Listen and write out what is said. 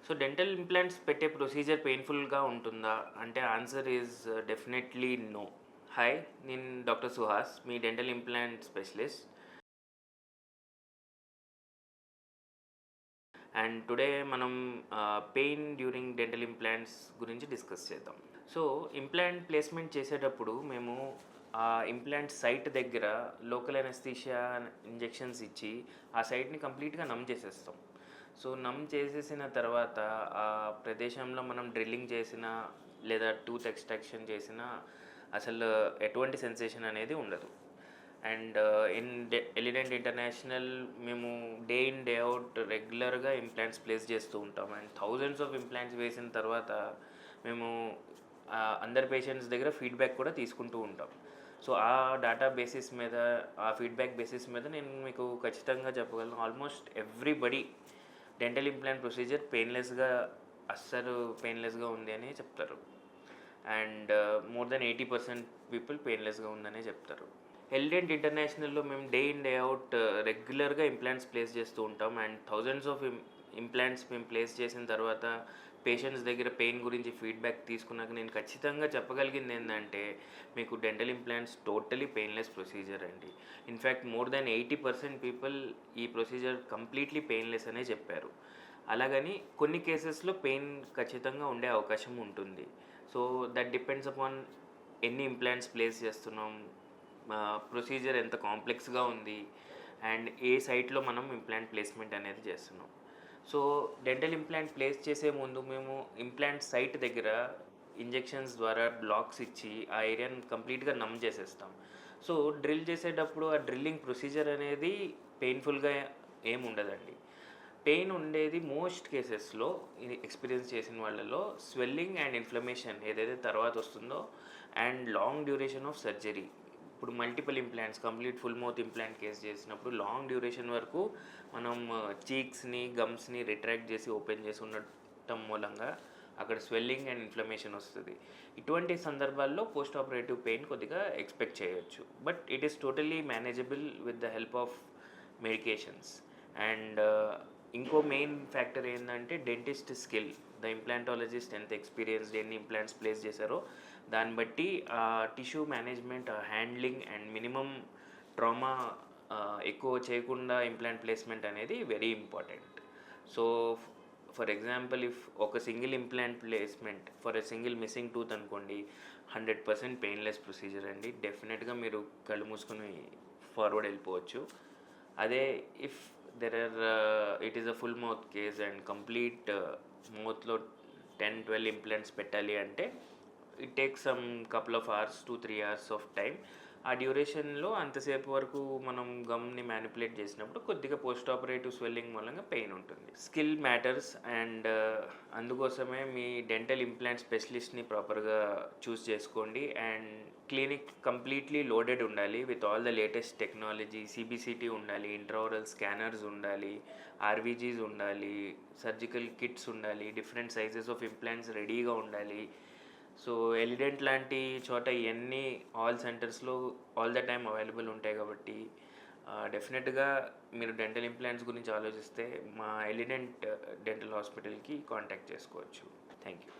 So dental implants పెట్టే procedure పెయిన్‌ఫుల్‌గా ఉంటుందా? అంటే answer is definitely no. Hi! నేను డాక్టర్ సుహాస్, మీ dental implant specialist. And today మనం పెయిన్ డ్యూరింగ్ డెంటల్ ఇంప్లాంట్స్ గురించి డిస్కస్ చేద్దాం. సో ఇంప్లాంట్ ప్లేస్‌మెంట్ చేసేటప్పుడు మేము ఆ ఇంప్లాంట్ సైట్ దగ్గర లోకల్ అనస్థీషియా ఇంజెక్షన్స్ ఇచ్చి ఆ సైట్‌ని కంప్లీట్‌గా నమ్ చేసేస్తాం. సో నమ్ చేసేసిన తర్వాత ఆ ప్రదేశంలో మనం డ్రిల్లింగ్ చేసినా లేదా టూత్ ఎక్స్ట్రాక్షన్ చేసినా అసలు ఎటువంటి సెన్సేషన్ అనేది ఉండదు. అండ్ ఎలిడెంట్ ఇంటర్నేషనల్ మేము డే ఇన్ డే అవుట్ రెగ్యులర్గా ఇంప్లాంట్స్ ప్లేస్ చేస్తూ ఉంటాం. అండ్ థౌజండ్స్ ఆఫ్ ఇంప్లాంట్స్ వేసిన తర్వాత మేము అందరి పేషెంట్స్ దగ్గర ఫీడ్బ్యాక్ కూడా తీసుకుంటూ ఉంటాం. సో ఆ డేటా బేసిస్ మీద, ఆ ఫీడ్బ్యాక్ బేసిస్ మీద నేను మీకు ఖచ్చితంగా చెప్పగలను, almost everybody dental implant procedure పెయిన్లెస్గా, అస్సలు పెయిన్లెస్గా ఉంది అని చెప్తారు. అండ్ మోర్ దెన్ 80% పీపుల్ పెయిన్లెస్గా ఉందనే చెప్తారు. ఎలిడెంట్ ఇంటర్నేషనల్‌లో మేము డే ఇన్ డే అవుట్ రెగ్యులర్‌గా ఇంప్లాంట్స్ ప్లేస్ చేస్తూ ఉంటాం. అండ్ థౌజండ్స్ ఆఫ్ ఇంప్లాంట్స్ మేము ప్లేస్ చేసిన తర్వాత పేషెంట్స్ దగ్గర పెయిన్ గురించి ఫీడ్బ్యాక్ తీసుకున్నాక నేను ఖచ్చితంగా చెప్పగలిగింది ఏంటంటే, మీకు dental implants totally painless procedure అండి. ఇన్‌ఫ్యాక్ట్ మోర్ దాన్ 80% పీపుల్ ఈ ప్రొసీజర్ కంప్లీట్‌లీ పెయిన్‌లెస్ అనే చెప్పారు. అలాగని కొన్ని కేసెస్‌లో పెయిన్ ఖచ్చితంగా ఉండే అవకాశం ఉంటుంది. సో దట్ డిపెండ్స్ అపాన్ ఎన్ని ఇంప్లాంట్స్ ప్లేస్ చేస్తున్నాం, ప్రొసీజర్ ఎంత కాంప్లెక్స్‌గా ఉంది, అండ్ ఏ సైట్‌లో మనం ఇంప్లాంట్ ప్లేస్‌మెంట్ అనేది చేస్తున్నాం. సో డెంటల్ ఇంప్లాంట్ ప్లేస్ చేసే ముందు మేము ఇంప్లాంట్ సైట్ దగ్గర ఇంజెక్షన్స్ ద్వారా బ్లాక్స్ ఇచ్చి ఆ ఏరియాని కంప్లీట్‌గా నమ్ చేసేస్తాం. సో డ్రిల్ చేసేటప్పుడు ఆ డ్రిల్లింగ్ ప్రొసీజర్ అనేది పెయిన్‌ఫుల్‌గా ఏముండదండి. పెయిన్ ఉండేది మోస్ట్ కేసెస్‌లో, ఇది ఎక్స్‌పీరియన్స్ చేసిన వాళ్ళలో స్వెల్లింగ్ అండ్ ఇన్‌ఫ్లమేషన్ ఏదైతే తర్వాత వస్తుందో, and long duration of surgery. ఇప్పుడు multiple implants, complete full mouth implant case చేసినప్పుడు లాంగ్ డ్యూరేషన్ వరకు మనం చీక్స్‌ని, గమ్స్‌ని రిట్రాక్ట్ చేసి ఓపెన్ చేసి ఉండటం మూలంగా అక్కడ స్వెల్లింగ్ అండ్ ఇన్‌ఫ్లమేషన్ వస్తది. ఇటువంటి సందర్భాల్లో పోస్ట్ ఆపరేటివ్ పెయిన్ కొద్దిగా ఎక్స్‌పెక్ట్ చేయొచ్చు. But it is totally manageable with the help of medications. And ఇంకో మెయిన్ ఫ్యాక్టర్ ఏంటంటే డెంటిస్ట్ స్కిల్. ద ఇంప్లాంటాలజిస్ట్ ఎంత ఎక్స్పీరియన్స్డ్, ఎన్ని ఇంప్లాంట్స్ ప్లేస్ చేశారో దాన్ని బట్టి tissue management, handling and minimum trauma ఎక్కువ చేయకుండా ఇంప్లాంట్ ప్లేస్మెంట్ అనేది very important. So for example, if ఒక single implant placement for a single missing tooth అనుకోండి, 100% పెయిన్లెస్ ప్రొసీజర్ అండి. డెఫినెట్గా మీరు కళ్ళు మూసుకొని ఫార్వర్డ్ వెళ్ళిపోవచ్చు. అదే if there are it is a full mouth case and complete మౌత్లో 10-12 ఇంప్లాంట్స్ పెట్టాలి అంటే it takes some couple of hours to 3 hours of time. ఆ డ్యూరేషన్‌లో అంతసేపు వరకు మనం గమ్‌ని మ్యానిపులేట్ చేసినప్పుడు కొద్దిగా పోస్ట్ ఆపరేటివ్ స్వెల్లింగ్ మూలంగా పెయిన్ ఉంటుంది. Skill matters. అండ్ అందుకోసమే మీ డెంటల్ ఇంప్లాంట్ స్పెషలిస్ట్‌ని ప్రాపర్‌గా చూస్ చేసుకోండి. అండ్ క్లినిక్ కంప్లీట్‌లీ లోడెడ్ ఉండాలి with all the latest technology. CBCT ఉండాలి, ఇంట్రాఓరల్ స్కానర్స్ ఉండాలి, ఆర్వీజీస్ ఉండాలి, సర్జికల్ కిట్స్ ఉండాలి, డిఫరెంట్ సైజెస్ ఆఫ్ ఇంప్లాంట్స్ రెడీగా ఉండాలి. సో ఎలిడెంట్ లాంటి చోట ఇవన్నీ ఆల్ సెంటర్స్‌లో ఆల్ ద టైమ్ అవైలబుల్ ఉంటాయి కాబట్టి డెఫినెట్‌గా మీరు డెంటల్ ఇంప్లాంట్స్ గురించి ఆలోచిస్తే మా ఎలిడెంట్ డెంటల్ హాస్పిటల్‌కి కాంటాక్ట్ చేసుకోవచ్చు. Thank you.